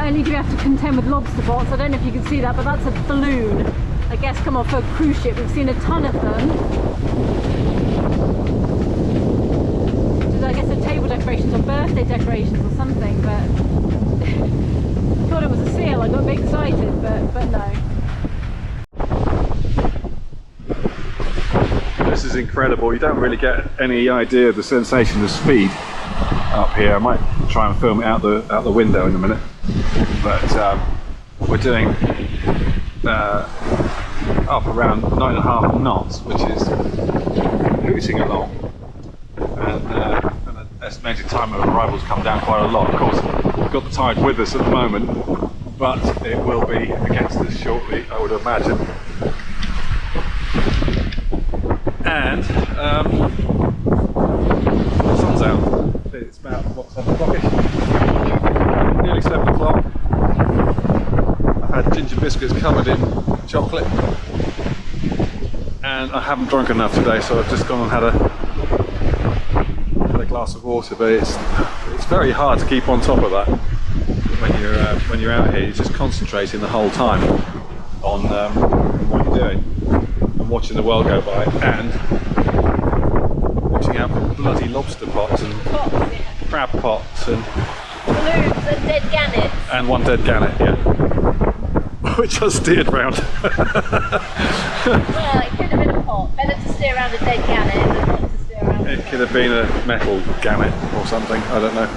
only do we have to contend with lobster bots. I don't know if you can see that, but that's a balloon, I guess, come off a cruise ship. We've seen a ton of them. I guess they're table decorations or birthday decorations or something, but I thought it was a seal. I got a bit excited, but no. This is incredible. You don't really get any idea of the sensation of speed up here. I might try and film it out the window in a minute, but we're doing up around 9.5 knots, which is hooting along, and an estimated time of arrival's come down quite a lot. Of course, we've got the tide with us at the moment, but it will be against us shortly, I would imagine. And the sun's out. It's about, what, 7 o'clock-ish? Nearly 7 o'clock. I've had ginger biscuits covered in chocolate, and I haven't drunk enough today, so I've just gone and had a glass of water. But it's very hard to keep on top of that when you're out here. You're just concentrating the whole time on what you're doing and watching the world go by, and watching out for bloody lobster pots and crab pots and Balloons and dead gannets. And one dead gannet, yeah. Which I steered round. Well, it could have been a pot. Better to steer around a dead gannet than not to steer around It could have been a metal gannet or something, I don't know.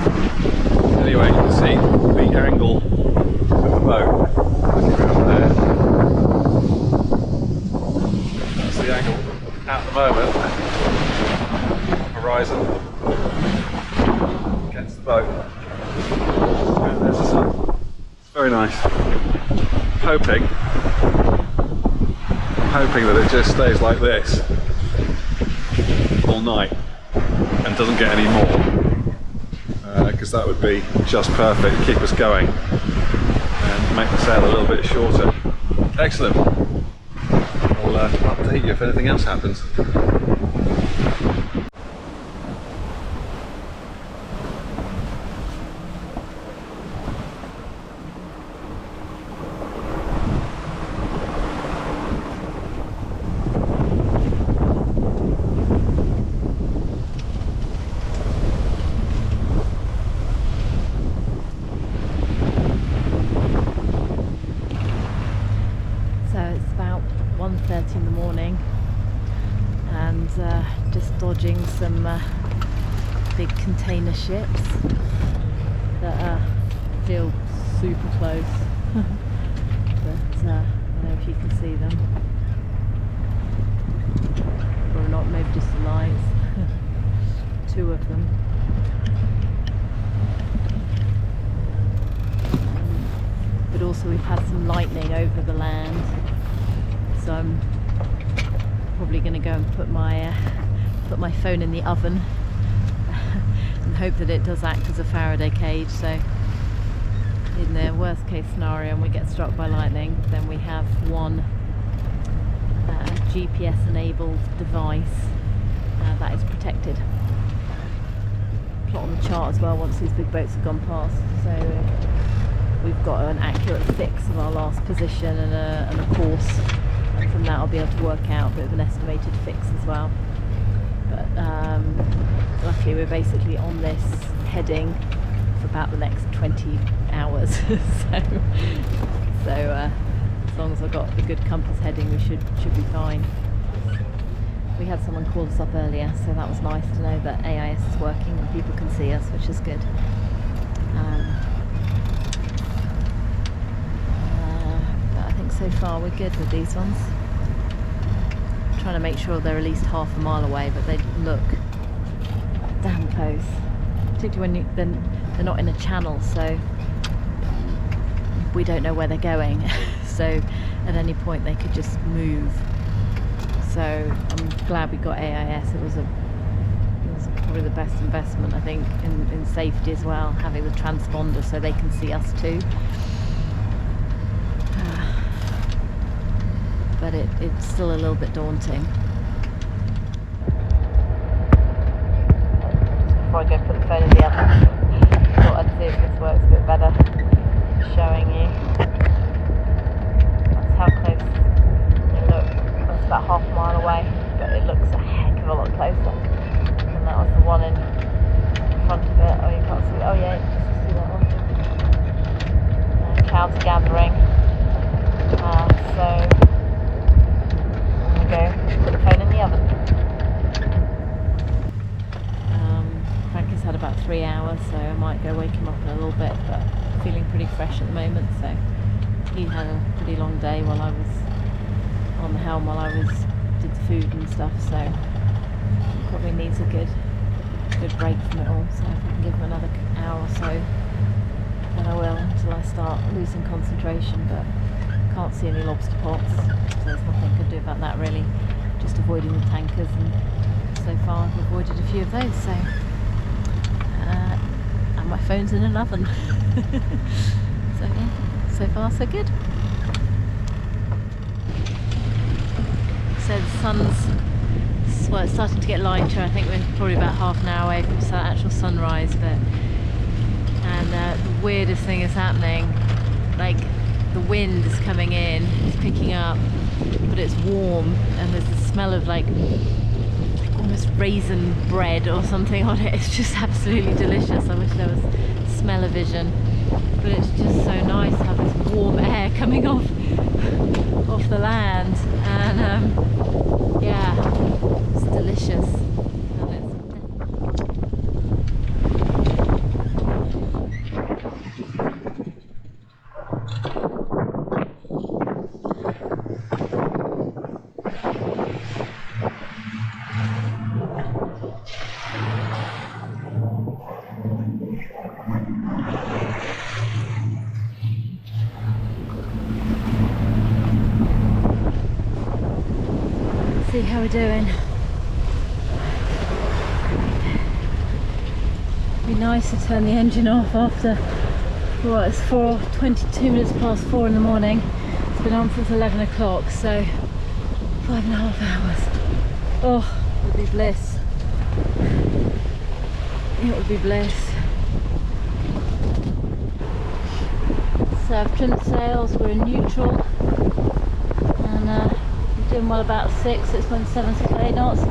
Anyway, you can see the angle of the boat. Looking around there. That's the angle at the moment. Horizon against the boat. And there's the sun. Very nice. I'm hoping that it just stays like this all night and doesn't get any more, because that would be just perfect, keep us going and make the sail a little bit shorter. Excellent. I'll update you if anything else happens. In the morning, and just dodging some big container ships that feel super close. But I don't know if you can see them or not, maybe just the lights. 2 of them. But also we've had some lightning over the land. So I'm probably going to go and put my phone in the oven and hope that it does act as a Faraday cage. So in the worst case scenario and we get struck by lightning, then we have one GPS enabled device that is protected. Plot on the chart as well once these big boats have gone past. So we've got an accurate fix of our last position and a course. And from that I'll be able to work out a bit of an estimated fix as well. But luckily we're basically on this heading for about the next 20 hours. so as long as I've got a good compass heading, we should be fine. We had someone call us up earlier, so that was nice to know that AIS is working and people can see us, which is good. So far we're good with these ones. I'm trying to make sure they're at least half a mile away, but they look damn close, particularly when they're not in a channel, so we don't know where they're going. So at any point they could just move. So I'm glad we got AIS. It was probably the best investment, I think, in safety as well, having the transponder so they can see us too. But it's still a little bit daunting. Just before I go put the phone in the oven, thought I'd see if this works a bit better. Show clouds are gathering. So I'm going to go put the phone in the oven. Frank has had about 3 hours, so I might go wake him up in a little bit, but feeling pretty fresh at the moment. So he had a pretty long day while I was on the helm, while I did the food and stuff, so he probably needs a good break from it all. So if I can give him another hour or so, then I will, until I start losing concentration. But can't see any lobster pots, so there's nothing I can do about that really, just avoiding the tankers, and so far I've avoided a few of those. So and my phone's in an oven. So yeah, so far so good. So the sun's, well, it's starting to get lighter. I think we're probably about half an hour away from the actual sunrise, and the weirdest thing is happening. Like, the wind is coming in, it's picking up, but it's warm, and there's the smell of like almost raisin bread or something on it. It's just absolutely delicious. I wish there was smell-o-vision, but it's just so nice to have this warm air coming off the land, and yeah, it's delicious. See how we're doing. It'd be nice to turn the engine off after, well, it's 22 minutes past 4 in the morning. It's been on since 11 o'clock, so 5.5 hours. Oh, it would be bliss. It would be bliss. So I've trimmed sails, we're in neutral, and doing well about 6, it's when 7, 6, 8 knots.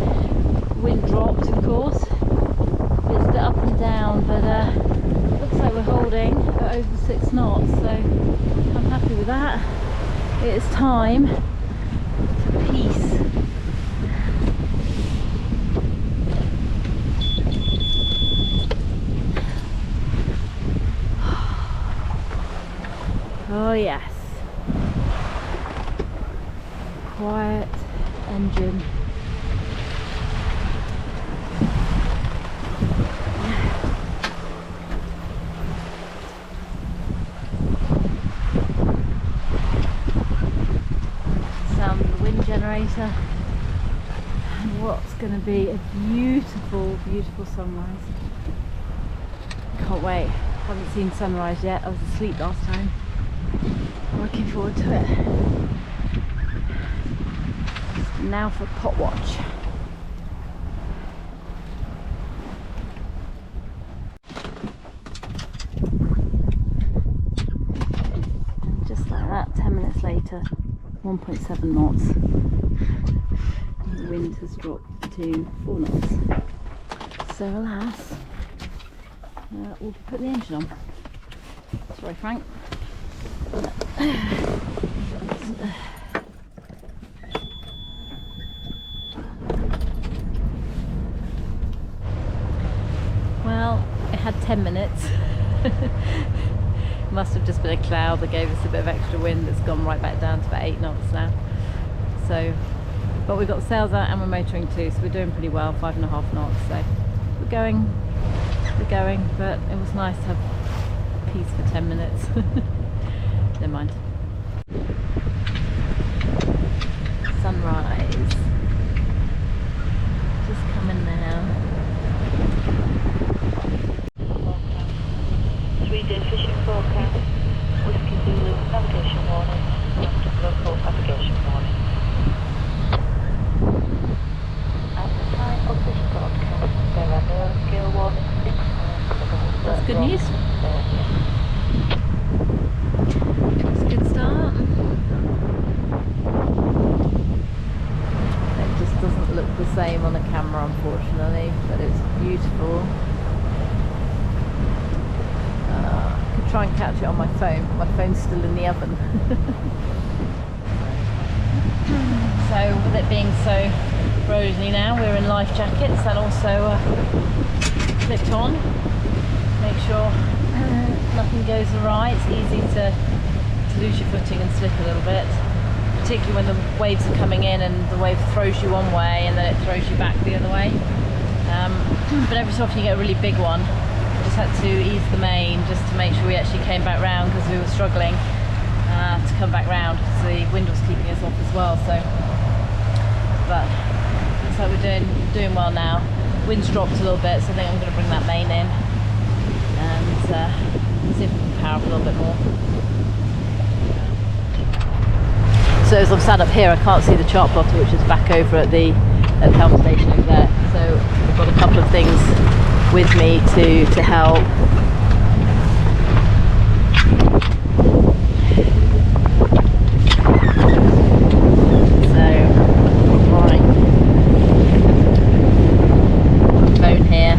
Wind dropped, of course. It's a bit up and down, but looks like we're holding at over 6 knots, so I'm happy with that. It is time for peace. Oh yes. Quiet engine. Sound of the wind generator, and what's going to be a beautiful, beautiful sunrise. Can't wait. Haven't seen sunrise yet. I was asleep last time. Looking forward to it. Now for pot watch. And just like that, 10 minutes later, 1.7 knots. And the wind has dropped to 4 knots. So alas, we'll put the engine on. Sorry, Frank. Well, it had 10 minutes. Must have just been a cloud that gave us a bit of extra wind that's gone right back down to about 8 knots now. So, but we've got the sails out and we're motoring too, so we're doing pretty well, 5.5 knots. So we're going, but it was nice to have peace for 10 minutes. Never mind. Sunrise. Just coming now. 3-day fishing forecast. Whiskey Zulu navigation warning. Local navigation warning. At the time of this broadcast, there are no gale warnings. That's good news. That's a good start. It just doesn't look the same on the camera, unfortunately, but it's beautiful. Could try and catch it on my phone. My phone's still in the oven. So with it being so rosy now, we're in life jackets and also clipped on. Make sure nothing goes awry. It's easy to lose your footing and slip a little bit, particularly when the waves are coming in and the wave throws you one way and then it throws you back the other way. But every so often you get a really big one. We just had to ease the main just to make sure we actually came back round, because we were struggling to come back round because the wind was keeping us off as well. So, but looks like we're doing well now. Wind's dropped a little bit, so I think I'm going to bring that main in and see if we can power up a little bit more. So as I'm sat up here, I can't see the chart plotter, which is back over at the helm station over there. So I've got a couple of things with me to help. So my phone here,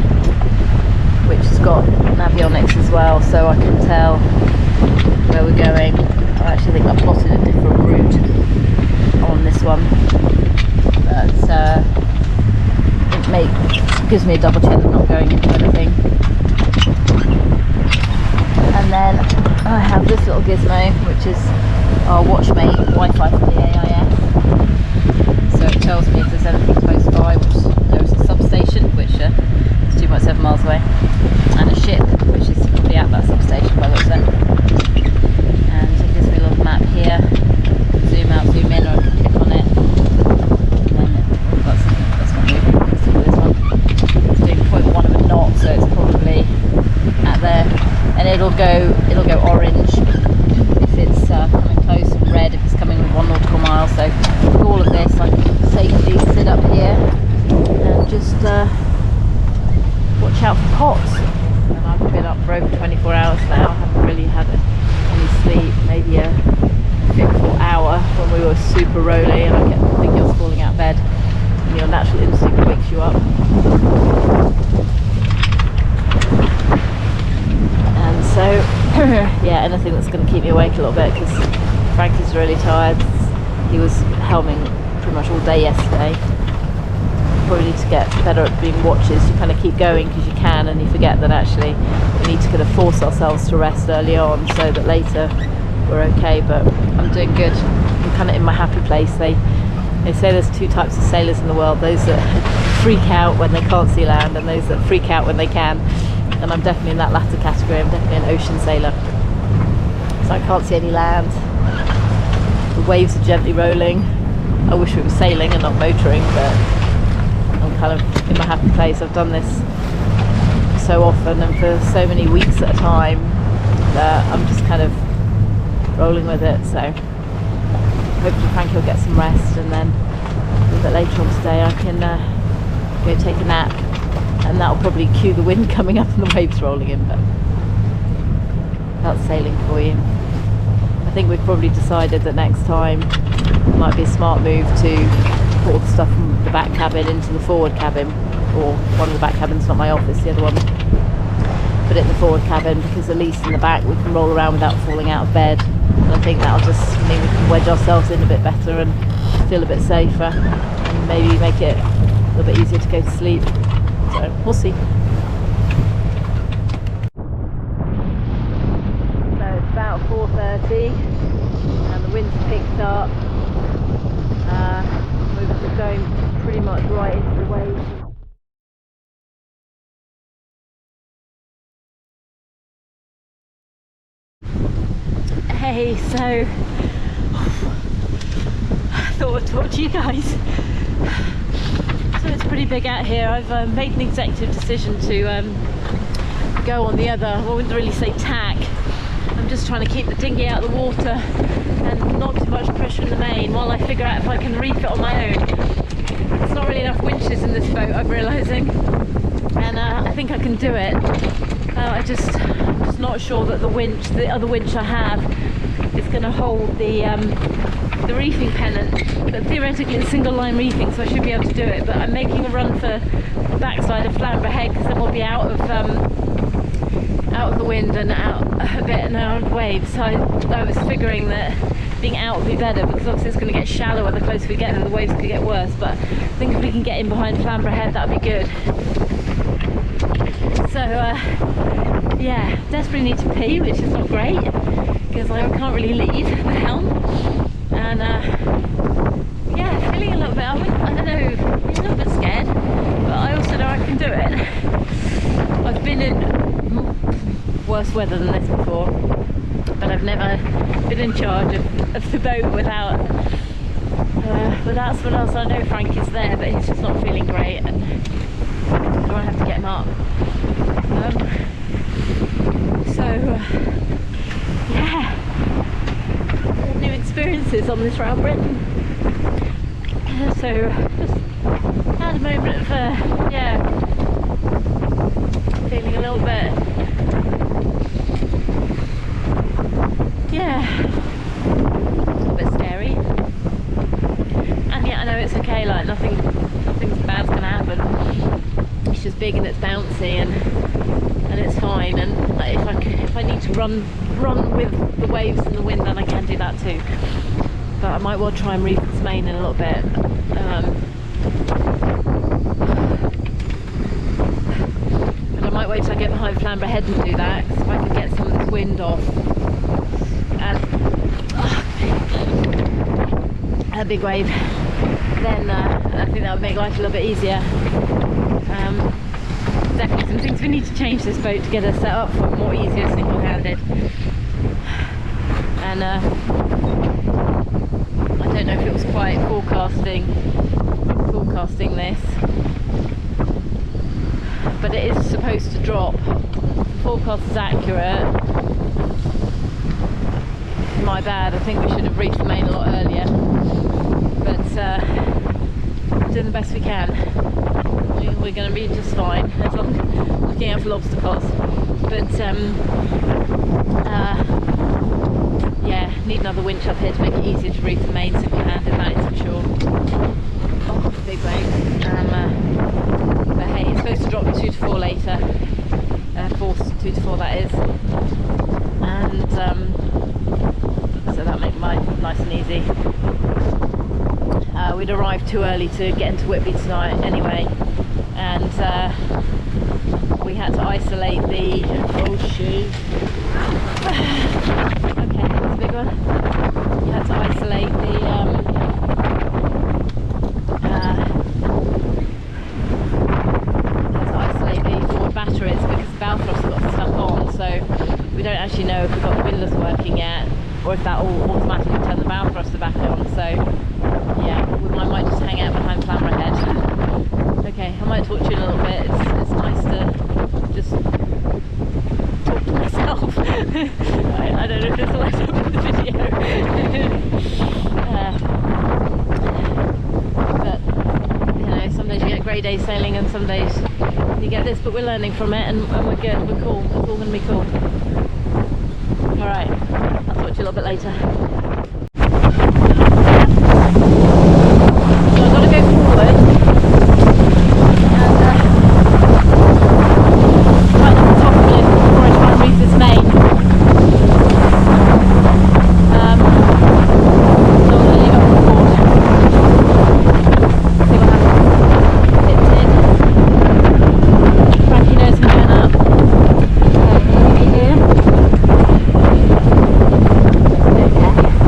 which has got navionics as well, so I can tell where we're going. I actually think I've plotted a different route on this one, but it gives me a double check of not going into anything. And then I have this little gizmo, which is our watchmate Wi-Fi for the AIS, so it tells me if there's anything close by, which there is a substation, which is 2.7 miles away, and a ship, which is probably at that substation by the looks of it. And it gives me a little map here, zoom out, zoom in, or I can click on it, and then that's not moving. Let's look at this one. It's doing 0.1 of a knot, so it's probably at there, and it'll go orange if it's coming close, and red if it's coming with 1 nautical mile. So with all of this, I can safely sit up here and just watch out for pots. And I've been up for over 24 hours now. I haven't really had any sleep, maybe a fitful hour when we were super rolly, and I kept thinking I was falling out of bed, and your natural instinct wakes you up. And so yeah, anything that's going to keep me awake a little bit, because Frankie's really tired. He was helming pretty much all day yesterday. Probably need to get better at doing watches. You kind of keep going because you can, and you forget that actually we need to kind of force ourselves to rest early on so that later we're okay. But I'm doing good. I'm kind of in my happy place. They say there's 2 types of sailors in the world: those that freak out when they can't see land, and those that freak out when they can. And I'm definitely in that latter category. I'm definitely an ocean sailor. So I can't see any land. The waves are gently rolling. I wish we were sailing and not motoring, but I'm kind of in my happy place. I've done this so often and for so many weeks at a time that I'm just kind of rolling with it. So hopefully Frankie will get some rest, and then a little bit later on today I can go take a nap, and that'll probably cue the wind coming up and the waves rolling in. But that's sailing for you. I think we've probably decided that next time it might be a smart move to put all the stuff from the back cabin into the forward cabin, or one of the back cabins, not my office, the other one, put it in the forward cabin, because at least in the back we can roll around without falling out of bed, and I think that'll just mean we can wedge ourselves in a bit better and feel a bit safer, and maybe make it a little bit easier to go to sleep. So we'll see. So it's about 4:30 and the wind's picked up. We're going pretty much right into the waves. Hey, so I thought I'd talk to you guys. So it's pretty big out here. I've made an executive decision to go on the other, I wouldn't really say tack. I'm just trying to keep the dinghy out of the water and not too much pressure in the main while I figure out if I can reef it on my own. There's not really enough winches in this boat, I'm realising, and I think I can do it. I'm just not sure that the other winch I have is going to hold the reefing pennant, but theoretically it's single line reefing, so I should be able to do it. But I'm making a run for the backside of Flamborough Head, because then we'll be out of out of the wind and out a bit and out of waves. So I was figuring that being out would be better, because obviously it's going to get shallower the closer we get and the waves could get worse. But I think if we can get in behind Flamborough Head, that'd be good. So yeah, desperately need to pee, which is not great because I can't really lead the helm. And yeah, feeling a little bit, I don't know, a little bit scared, but I also know I can do it. I've been in worse weather than this before, but I've never been in charge of the boat without someone else. I know Frank is there, but he's just not feeling great, and I don't have to get him up. Yeah, new experiences on this round Britain. So just had a moment of yeah, feeling a little bit, yeah, a little bit scary. And yet I know it's okay, like nothing bad's gonna happen. It's just big and it's bouncy and it's fine. And like, if I need to run with the waves and the wind, then I can do that too. But I might well try and reef its main in a little bit. And I might wait till I get behind Flamborough Head and do that, because if I can get some of this wind off and a big wave, then I think that would make life a little bit easier. Definitely some things we need to change this boat to get us set up for more easier single-handed. And I don't know if it was quite forecasting this, but it is supposed to drop. The forecast is accurate. My bad, I think we should have reached the main a lot earlier, but we're doing the best we can. We're going to be just fine, as long as looking out for lobster pots. But yeah, need another winch up here to make it easier to reef the main single-handed, that is for sure. Oh, big wave. But hey, it's supposed to drop 2 to 4 later. Force 2 to 4, that is. And so that'll make life nice and easy. We'd arrived too early to get into Whitby tonight anyway, and we had to isolate the okay, that's a big one. We had to isolate the forward batteries because the bow thrust got stuck on, so we don't actually know if we've got the windlass working yet, or if that will automatically turn the bow thruster back on. So yeah, I might just hang out behind Flamborough Head. Okay, I might talk to you in a little bit. It's nice to just talk to myself. I don't know if this will end up in the video. But you know, some days you get grey days sailing and some days you get this, but we're learning from it and we're good, we're cool, it's all going to be cool. Alright, I'll talk to you a little bit later. So I've got to go forward and right at the top of it before I try and reef this main. So I'm going to leave it on board. See what happens. It's in. Frankie knows him going up. Okay, here. Okay.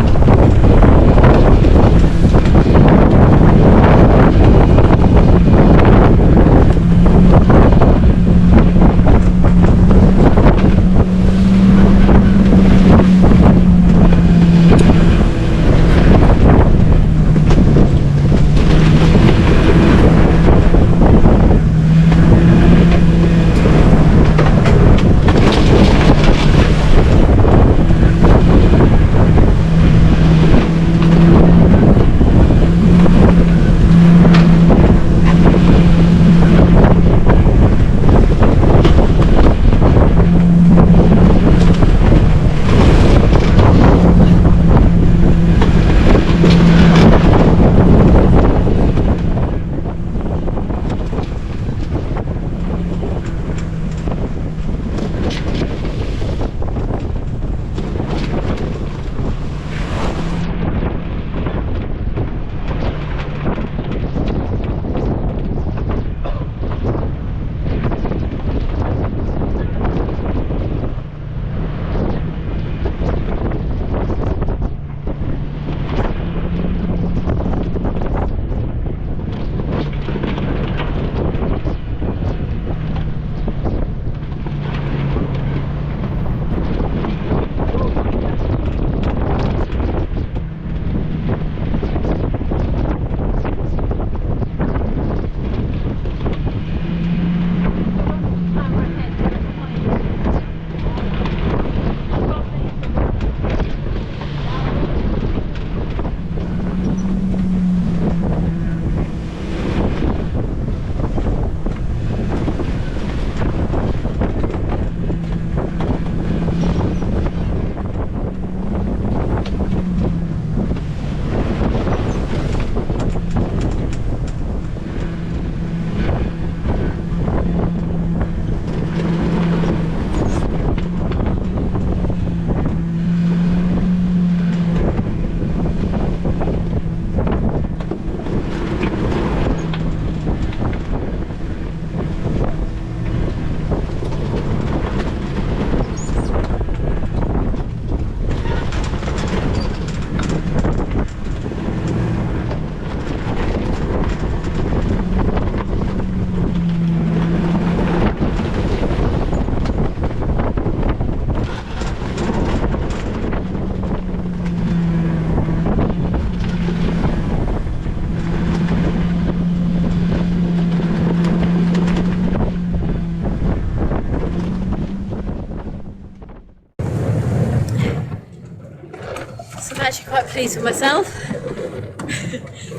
So I'm actually quite pleased with myself,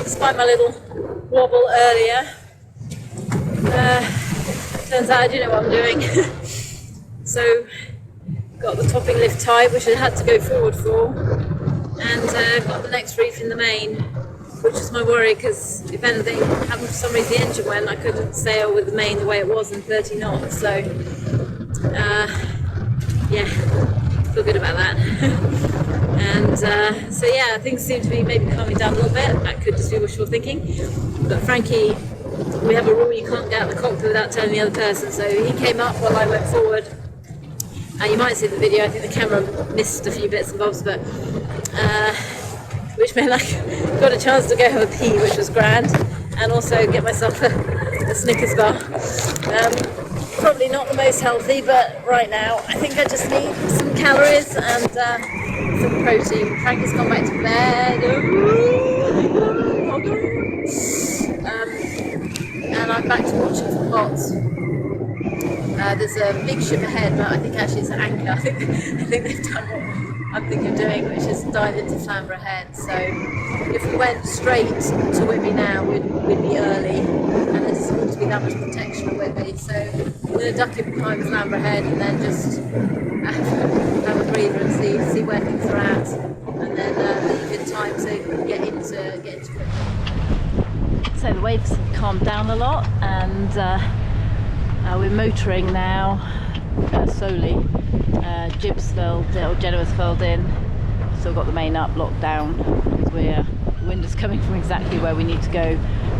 despite my little wobble earlier. Turns out I do know what I'm doing. So got the topping lift tight, which I had to go forward for, and got the next reef in the main, which is my worry, because if anything happened for some reason the engine went, I couldn't sail with the main the way it was in 30 knots. So yeah, feel good about that. And so yeah, things seem to be maybe calming down a little bit. That could just be wishful thinking, but Frankie, we have a rule, you can't get out of the cockpit without telling the other person, so he came up while I went forward. You might see the video, I think the camera missed a few bits and bobs, but which meant I got a chance to go have a pee, which was grand, and also get myself a Snickers bar. Probably not the most healthy, but right now I think I just need some calories and some protein. Frankie's gone back to bed. And I'm back to watching some bots. There's a big ship ahead, but I think actually it's an anchor. I think they've done what I'm thinking of doing, which is dive into Flamber ahead. So if we went straight to Whitby now, we'd be early, and there doesn't seem to be that much protection at Whitby. So I'm going to duck in behind Flamber ahead and then just have a breather and see where things are at, and then leave in time to get into Whitby. So the waves have calmed down a lot, and we're motoring now solely. Jib's filled, or Genoa's filled in. Still got the main up, locked down, because the wind is coming from exactly where we need to go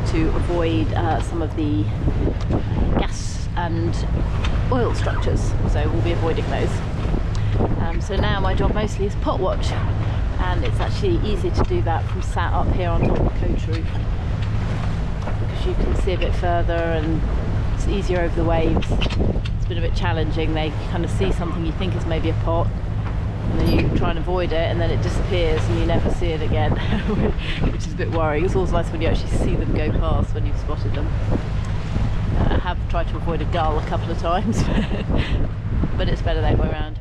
to avoid some of the gas and oil structures. So we'll be avoiding those. So now my job mostly is pot watch, and it's actually easier to do that from sat up here on top of the coach roof, because you can see a bit further and it's easier over the waves. It's been a bit challenging. They kind of see something you think is maybe a pot, and then you try and avoid it, and then it disappears and you never see it again, which is a bit worrying. It's always nice when you actually see them go past when you've spotted them. I have tried to avoid a gull a couple of times, but it's better that way around.